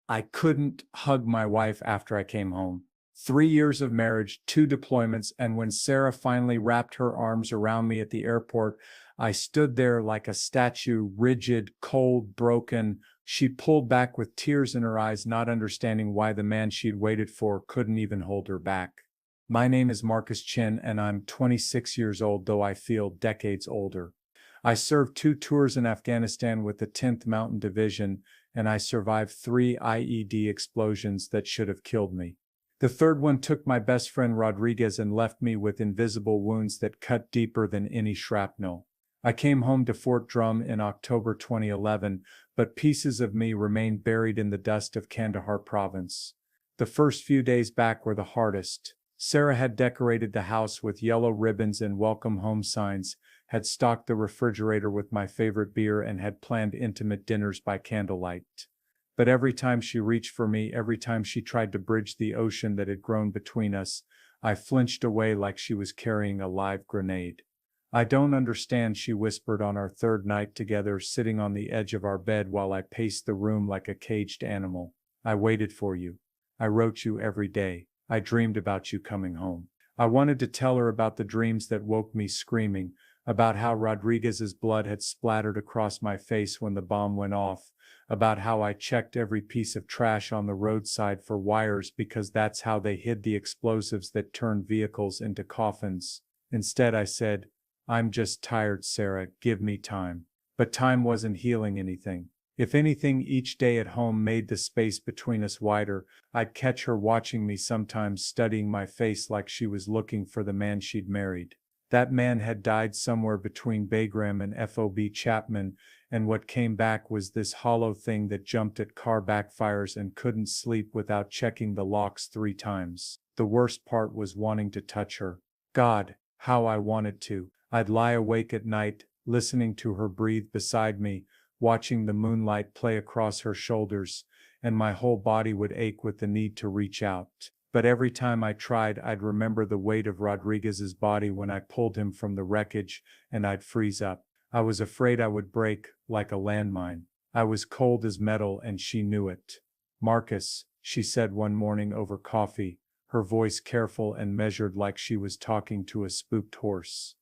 I couldn't hug my wife after I came home. 3 years of marriage, 2 deployments, and when Sarah finally wrapped her arms around me at the airport, I stood there like a statue, rigid, cold, broken. She pulled back with tears in her eyes, not understanding why the man she'd waited for couldn't even hold her back. My name is Marcus Chin, and I'm 26 years old, though I feel decades older. I served 2 tours in Afghanistan with the 10th Mountain Division, and I survived 3 IED explosions that should have killed me. The third one took my best friend Rodriguez and left me with invisible wounds that cut deeper than any shrapnel. I came home to Fort Drum in October 2011, but pieces of me remain buried in the dust of Kandahar province. The first few days back were the hardest. Sarah had decorated the house with yellow ribbons and welcome home signs, had stocked the refrigerator with my favorite beer, and had planned intimate dinners by candlelight. But every time she reached for me, every time she tried to bridge the ocean that had grown between us, I flinched away like she was carrying a live grenade. I don't understand, she whispered on our third night together, sitting on the edge of our bed while I paced the room like a caged animal. I waited for you. I wrote you every day. I dreamed about you coming home. I wanted to tell her about the dreams that woke me screaming, about how Rodriguez's blood had splattered across my face when the bomb went off, about how I checked every piece of trash on the roadside for wires because that's how they hid the explosives that turned vehicles into coffins. Instead, I said, "I'm just tired, Sarah, give me time." But time wasn't healing anything. If anything, each day at home made the space between us wider. I'd catch her watching me, sometimes studying my face like she was looking for the man she'd married. That man had died somewhere between Bagram and FOB Chapman, and what came back was this hollow thing that jumped at car backfires and couldn't sleep without checking the locks 3 times. The worst part was wanting to touch her. God, how I wanted to. I'd lie awake at night, listening to her breathe beside me, watching the moonlight play across her shoulders, and my whole body would ache with the need to reach out. But every time I tried, I'd remember the weight of Rodriguez's body when I pulled him from the wreckage, and I'd freeze up. I was afraid I would break, like a landmine. I was cold as metal, and she knew it. "Marcus," she said one morning over coffee, her voice careful and measured like she was talking to a spooked horse.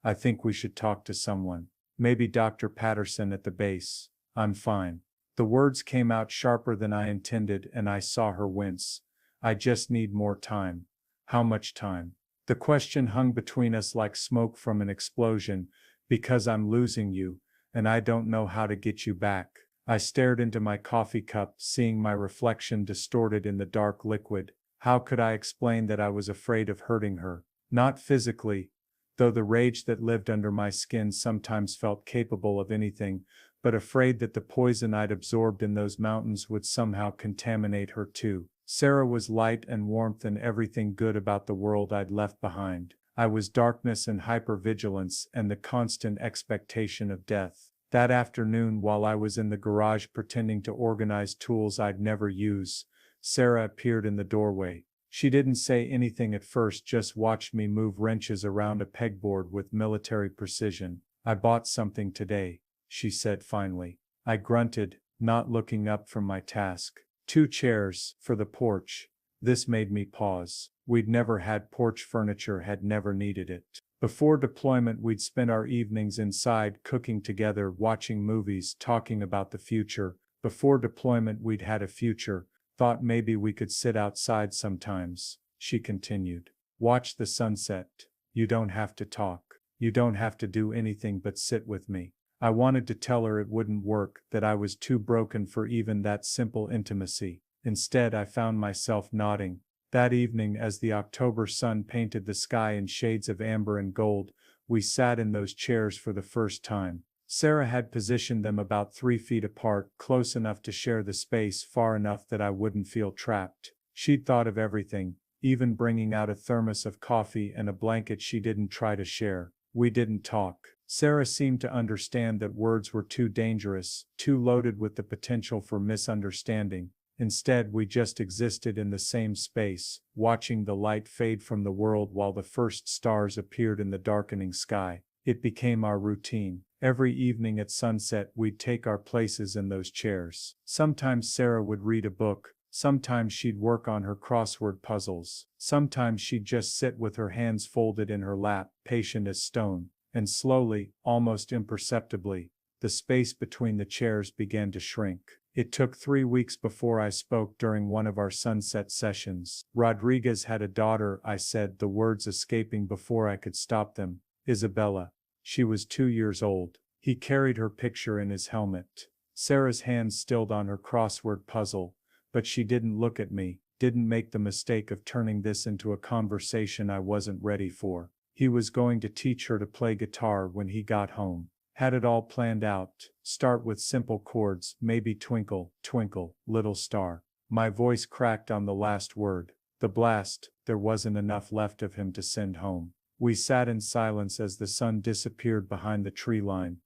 "I think we should talk to someone. Maybe Dr. Patterson at the base. I'm fine." The words came out sharper than I intended, and I saw her wince. "I just need more time." How much time? The question hung between us like smoke from an explosion. "Because I'm losing you, and I don't know how to get you back." I stared into my coffee cup, seeing my reflection distorted in the dark liquid. How could I explain that I was afraid of hurting her? Not physically, though the rage that lived under my skin sometimes felt capable of anything, but afraid that the poison I'd absorbed in those mountains would somehow contaminate her too. Sarah was light and warmth and everything good about the world I'd left behind. I was darkness and hypervigilance and the constant expectation of death. That afternoon, while I was in the garage pretending to organize tools I'd never use, Sarah appeared in the doorway. She didn't say anything at first, just watched me move wrenches around a pegboard with military precision. "I bought something today," she said finally. I grunted, not looking up from my task. 2 chairs, for the porch. This made me pause. We'd never had porch furniture, had never needed it. Before deployment, we'd spent our evenings inside, cooking together, watching movies, talking about the future. Before deployment, we'd had a future. Thought maybe we could sit outside sometimes, she continued. Watch the sunset. You don't have to talk. You don't have to do anything but sit with me. I wanted to tell her it wouldn't work, that I was too broken for even that simple intimacy. Instead, I found myself nodding. That evening, as the October sun painted the sky in shades of amber and gold, we sat in those chairs for the first time. Sarah had positioned them about 3 feet apart, close enough to share the space, far enough that I wouldn't feel trapped. She'd thought of everything, even bringing out a thermos of coffee and a blanket she didn't try to share. We didn't talk. Sarah seemed to understand that words were too dangerous, too loaded with the potential for misunderstanding. Instead, we just existed in the same space, watching the light fade from the world while the first stars appeared in the darkening sky. It became our routine. Every evening at sunset, we'd take our places in those chairs. Sometimes Sarah would read a book, sometimes she'd work on her crossword puzzles, sometimes she'd just sit with her hands folded in her lap, patient as stone, and slowly, almost imperceptibly, the space between the chairs began to shrink. It took 3 weeks before I spoke during one of our sunset sessions. Rodriguez had a daughter, I said, the words escaping before I could stop them. Isabella. She was 2 years old. He carried her picture in his helmet. Sarah's hands stilled on her crossword puzzle, but she didn't look at me, didn't make the mistake of turning this into a conversation I wasn't ready for. He was going to teach her to play guitar when he got home. Had it all planned out. Start with simple chords, maybe twinkle, twinkle, little star. My voice cracked on the last word. The blast, there wasn't enough left of him to send home. We sat in silence as the sun disappeared behind the tree line,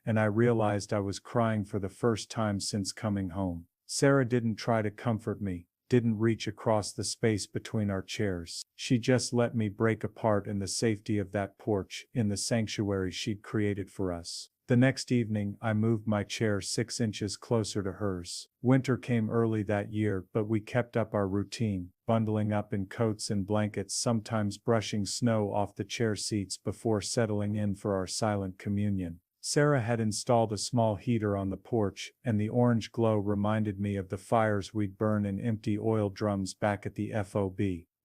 and I realized I was crying for the first time since coming home. Sarah didn't try to comfort me, didn't reach across the space between our chairs. She just let me break apart in the safety of that porch, in the sanctuary she'd created for us. The next evening, I moved my chair 6 inches closer to hers. Winter came early that year, but we kept up our routine, bundling up in coats and blankets, sometimes brushing snow off the chair seats before settling in for our silent communion. Sarah had installed a small heater on the porch, and the orange glow reminded me of the fires we'd burn in empty oil drums back at the FOB.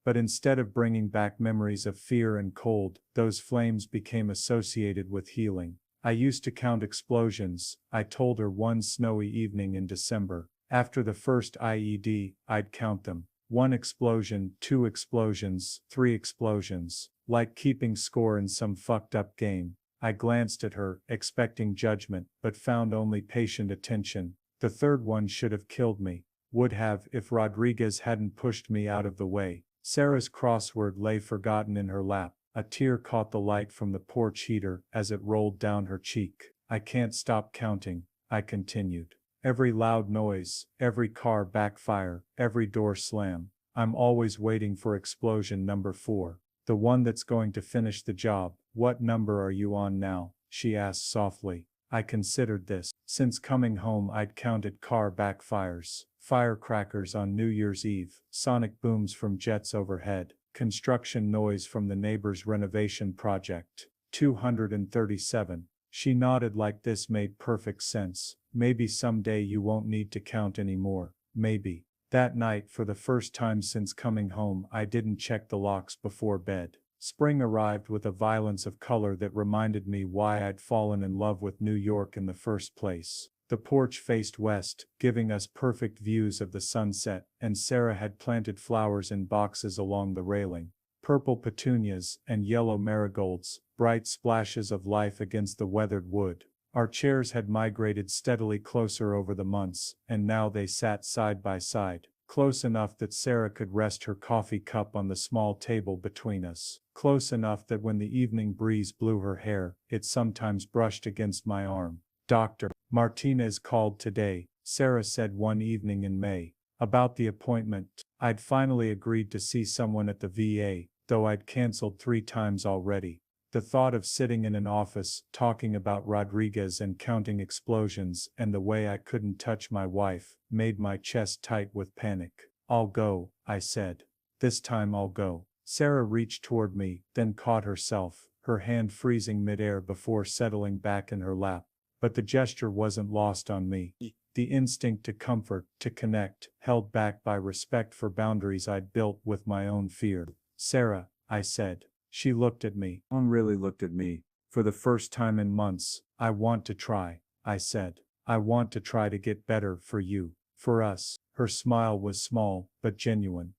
But instead of bringing back memories of fear and cold, those flames became associated with healing. I used to count explosions, I told her one snowy evening in December. After the first IED, I'd count them. 1 explosion, 2 explosions, 3 explosions. Like keeping score in some fucked up game. I glanced at her, expecting judgment, but found only patient attention. The third one should have killed me. Would have if Rodriguez hadn't pushed me out of the way. Sarah's crossword lay forgotten in her lap. A tear caught the light from the porch heater as it rolled down her cheek. I can't stop counting, I continued. Every loud noise, every car backfire, every door slam. I'm always waiting for explosion number 4. The one that's going to finish the job. What number are you on now? She asked softly. I considered this. Since coming home I'd counted car backfires, firecrackers on New Year's Eve, sonic booms from jets overhead, construction noise from the neighbor's renovation project. 237. She nodded like this made perfect sense. Maybe someday you won't need to count anymore. Maybe. That night, for the first time since coming home, I didn't check the locks before bed. Spring arrived with a violence of color that reminded me why I'd fallen in love with New York in the first place. The porch faced west, giving us perfect views of the sunset, and Sarah had planted flowers in boxes along the railing. Purple petunias and yellow marigolds, bright splashes of life against the weathered wood. Our chairs had migrated steadily closer over the months, and now they sat side by side, close enough that Sarah could rest her coffee cup on the small table between us, close enough that when the evening breeze blew her hair, it sometimes brushed against my arm. Dr. Martinez called today, Sarah said one evening in May. About the appointment, I'd finally agreed to see someone at the VA, though I'd canceled 3 times already. The thought of sitting in an office, talking about Rodriguez and counting explosions, and the way I couldn't touch my wife, made my chest tight with panic. I'll go, I said. This time I'll go. Sarah reached toward me, then caught herself, her hand freezing midair before settling back in her lap. But the gesture wasn't lost on me. The instinct to comfort, to connect, held back by respect for boundaries I'd built with my own fear. Sarah, I said. She looked at me. Really looked at me. For the first time in months, I want to try, I said. I want to try to get better for you, for us. Her smile was small, but genuine.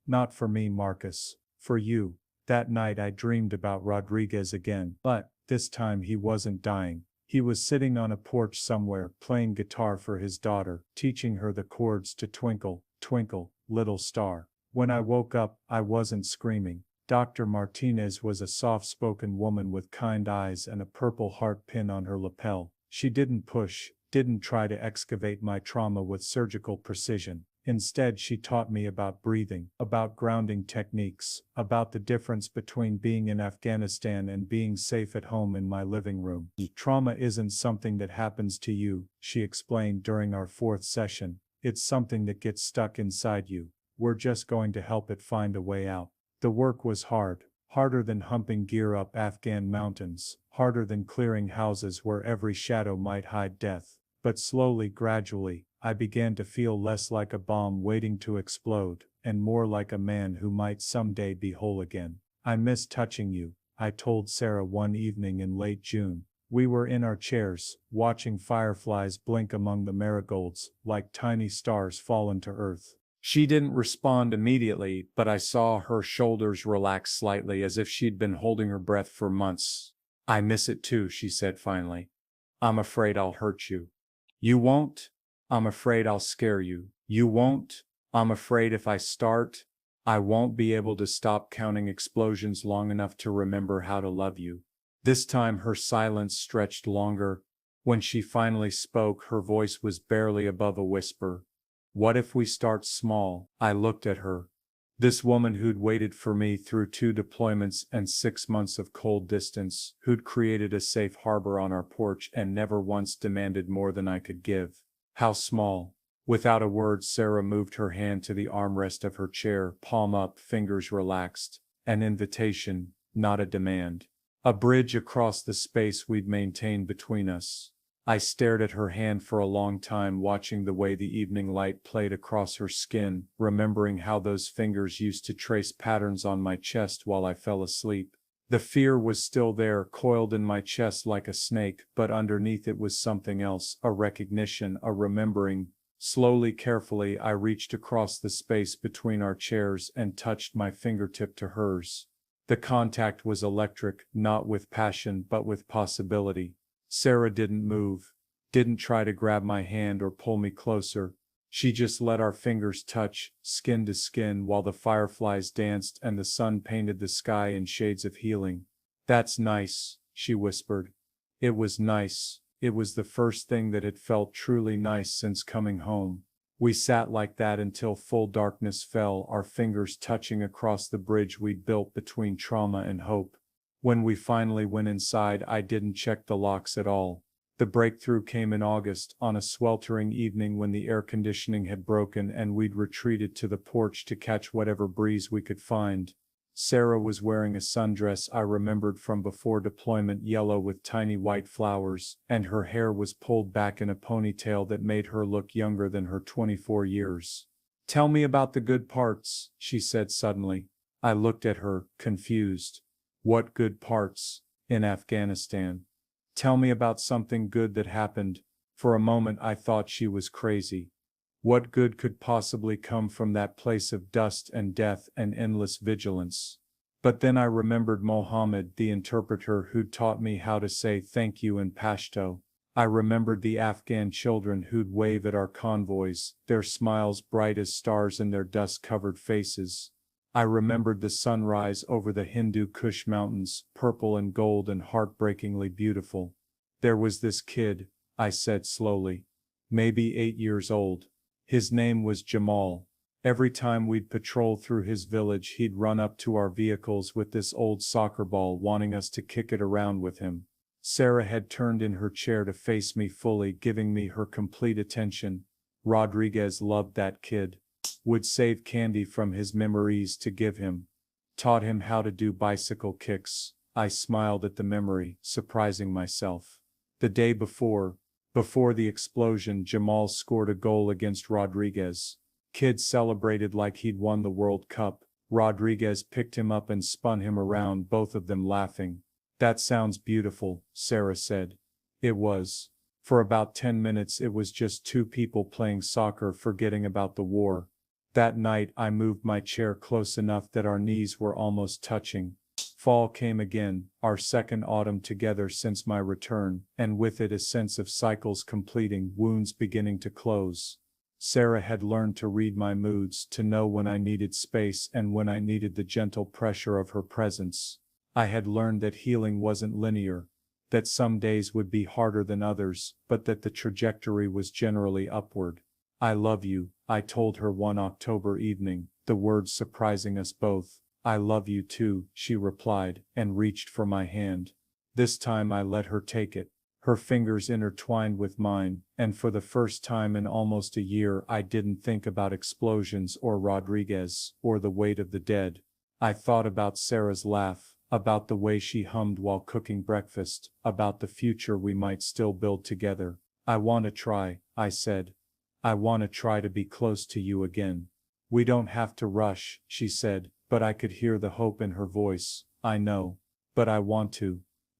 Not for me, Marcus. For you. That night I dreamed about Rodriguez again, but this time he wasn't dying. He was sitting on a porch somewhere, playing guitar for his daughter, teaching her the chords to Twinkle, Twinkle, Little Star. When I woke up, I wasn't screaming. Dr. Martinez was a soft-spoken woman with kind eyes and a purple heart pin on her lapel. She didn't push, didn't try to excavate my trauma with surgical precision. Instead, she taught me about breathing, about grounding techniques, about the difference between being in Afghanistan and being safe at home in my living room. Trauma isn't something that happens to you, she explained during our fourth session. It's something that gets stuck inside you. We're just going to help it find a way out. The work was hard, harder than humping gear up Afghan mountains, harder than clearing houses where every shadow might hide death. But slowly, gradually, I began to feel less like a bomb waiting to explode, and more like a man who might someday be whole again. I miss touching you, I told Sarah one evening in late June. We were in our chairs, watching fireflies blink among the marigolds, like tiny stars fallen to earth. She didn't respond immediately, but I saw her shoulders relax slightly as if she'd been holding her breath for months. I miss it too, she said finally. I'm afraid I'll hurt you. You won't? I'm afraid I'll scare you. You won't? I'm afraid if I start, I won't be able to stop counting explosions long enough to remember how to love you. This time her silence stretched longer. When she finally spoke, her voice was barely above a whisper. What if we start small? I looked at her. This woman who'd waited for me through 2 deployments and 6 months of cold distance, who'd created a safe harbor on our porch and never once demanded more than I could give. How small. Without a word, Sarah moved her hand to the armrest of her chair, palm up, fingers relaxed. An invitation, not a demand. A bridge across the space we'd maintained between us. I stared at her hand for a long time, watching the way the evening light played across her skin, remembering how those fingers used to trace patterns on my chest while I fell asleep. The fear was still there, coiled in my chest like a snake, but underneath it was something else, a recognition, a remembering. Slowly, carefully, I reached across the space between our chairs and touched my fingertip to hers. The contact was electric, not with passion but with possibility. Sarah didn't move, didn't try to grab my hand or pull me closer. She just let our fingers touch, skin to skin, while the fireflies danced and the sun painted the sky in shades of healing. That's nice, she whispered. It was nice. It was the first thing that had felt truly nice since coming home. We sat like that until full darkness fell, our fingers touching across the bridge we'd built between trauma and hope. When we finally went inside, I didn't check the locks at all. The breakthrough came in August, on a sweltering evening when the air conditioning had broken and we'd retreated to the porch to catch whatever breeze we could find. Sarah was wearing a sundress I remembered from before deployment, yellow with tiny white flowers, and her hair was pulled back in a ponytail that made her look younger than her 24 years. Tell me about the good parts, she said suddenly. I looked at her, confused. What good parts? In Afghanistan. Tell me about something good that happened. For a moment I thought she was crazy. What good could possibly come from that place of dust and death and endless vigilance? But then I remembered Mohammed, the interpreter who'd taught me how to say thank you in Pashto. I remembered the Afghan children who'd wave at our convoys, their smiles bright as stars in their dust-covered faces. I remembered the sunrise over the Hindu Kush mountains, purple and gold and heartbreakingly beautiful. There was this kid, I said slowly, maybe 8 years old. His name was Jamal. Every time we'd patrol through his village, he'd run up to our vehicles with this old soccer ball, wanting us to kick it around with him. Sarah had turned in her chair to face me fully, giving me her complete attention. Rodriguez loved that kid. Would save candy from his memories to give him. Taught him how to do bicycle kicks. I smiled at the memory, surprising myself. The day before the explosion, Jamal scored a goal against Rodriguez. Kid celebrated like he'd won the World Cup. Rodriguez picked him up and spun him around, both of them laughing. That sounds beautiful, Sarah said. It was. For about 10 minutes it was just 2 people playing soccer, forgetting about the war. That night I moved my chair close enough that our knees were almost touching. Fall came again, our second autumn together since my return, and with it a sense of cycles completing, wounds beginning to close. Sarah had learned to read my moods, to know when I needed space and when I needed the gentle pressure of her presence. I had learned that healing wasn't linear, that some days would be harder than others, but that the trajectory was generally upward. I love you, I told her one October evening, the words surprising us both. I love you too, she replied, and reached for my hand. This time I let her take it. Her fingers intertwined with mine, and for the first time in almost a year I didn't think about explosions or Rodriguez, or the weight of the dead. I thought about Sarah's laugh, about the way she hummed while cooking breakfast, about the future we might still build together. I want to try, I said. I want to try to be close to you again. We don't have to rush, she said, but I could hear the hope in her voice. I know. But I want to.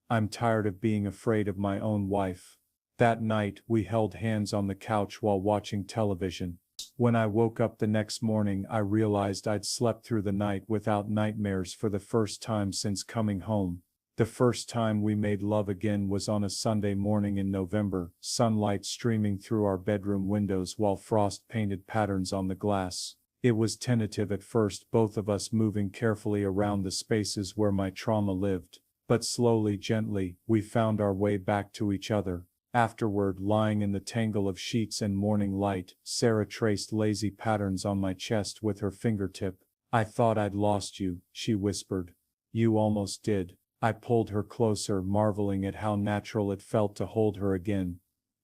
I'm tired of being afraid of my own wife. That night, we held hands on the couch while watching television. When I woke up the next morning, I realized I'd slept through the night without nightmares for the first time since coming home. The first time we made love again was on a Sunday morning in November, sunlight streaming through our bedroom windows while frost painted patterns on the glass. It was tentative at first, both of us moving carefully around the spaces where my trauma lived. But slowly, gently, we found our way back to each other. Afterward, lying in the tangle of sheets and morning light, Sarah traced lazy patterns on my chest with her fingertip. I thought I'd lost you, she whispered. You almost did. I pulled her closer, marveling at how natural it felt to hold her again.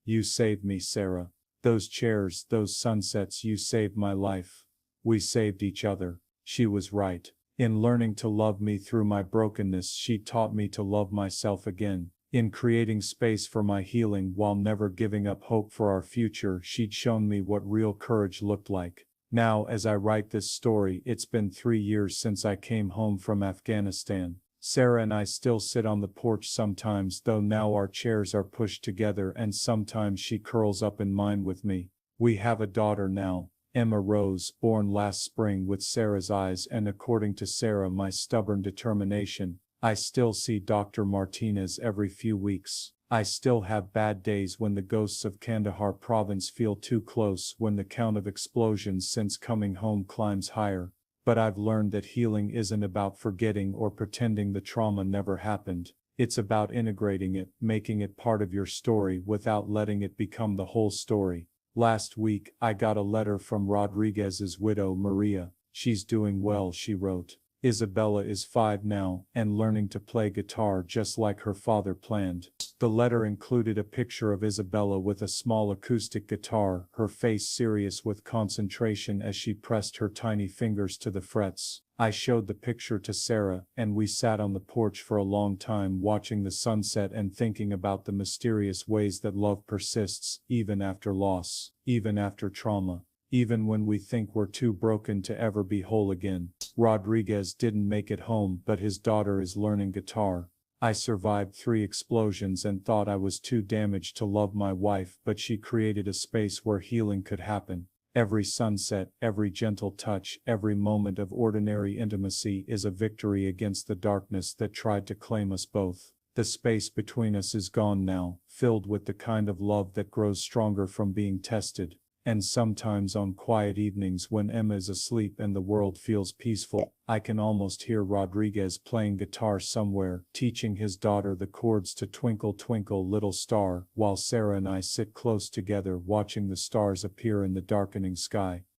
You saved me, Sarah. Those chairs, those sunsets, you saved my life. We saved each other. She was right. In learning to love me through my brokenness, she taught me to love myself again. In creating space for my healing while never giving up hope for our future, she'd shown me what real courage looked like. Now, as I write this story, it's been 3 years since I came home from Afghanistan. Sarah and I still sit on the porch sometimes, though now our chairs are pushed together, and sometimes she curls up in mine with me. We have a daughter now, Emma Rose, born last spring with Sarah's eyes and, according to Sarah, my stubborn determination. I still see Dr. Martinez every few weeks. I still have bad days when the ghosts of Kandahar province feel too close, when the count of explosions since coming home climbs higher. But I've learned that healing isn't about forgetting or pretending the trauma never happened. It's about integrating it, making it part of your story without letting it become the whole story. Last week, I got a letter from Rodriguez's widow, Maria. She's doing well, she wrote. Isabella is 5 now, and learning to play guitar just like her father planned. The letter included a picture of Isabella with a small acoustic guitar, her face serious with concentration as she pressed her tiny fingers to the frets. I showed the picture to Sarah, and we sat on the porch for a long time watching the sunset and thinking about the mysterious ways that love persists, even after loss, even after trauma. Even when we think we're too broken to ever be whole again. Rodriguez didn't make it home, but his daughter is learning guitar. I survived 3 explosions and thought I was too damaged to love my wife, but she created a space where healing could happen. Every sunset, every gentle touch, every moment of ordinary intimacy is a victory against the darkness that tried to claim us both. The space between us is gone now, filled with the kind of love that grows stronger from being tested. And sometimes on quiet evenings when Emma is asleep and the world feels peaceful, I can almost hear Rodriguez playing guitar somewhere, teaching his daughter the chords to Twinkle Twinkle Little Star, while Sarah and I sit close together watching the stars appear in the darkening sky.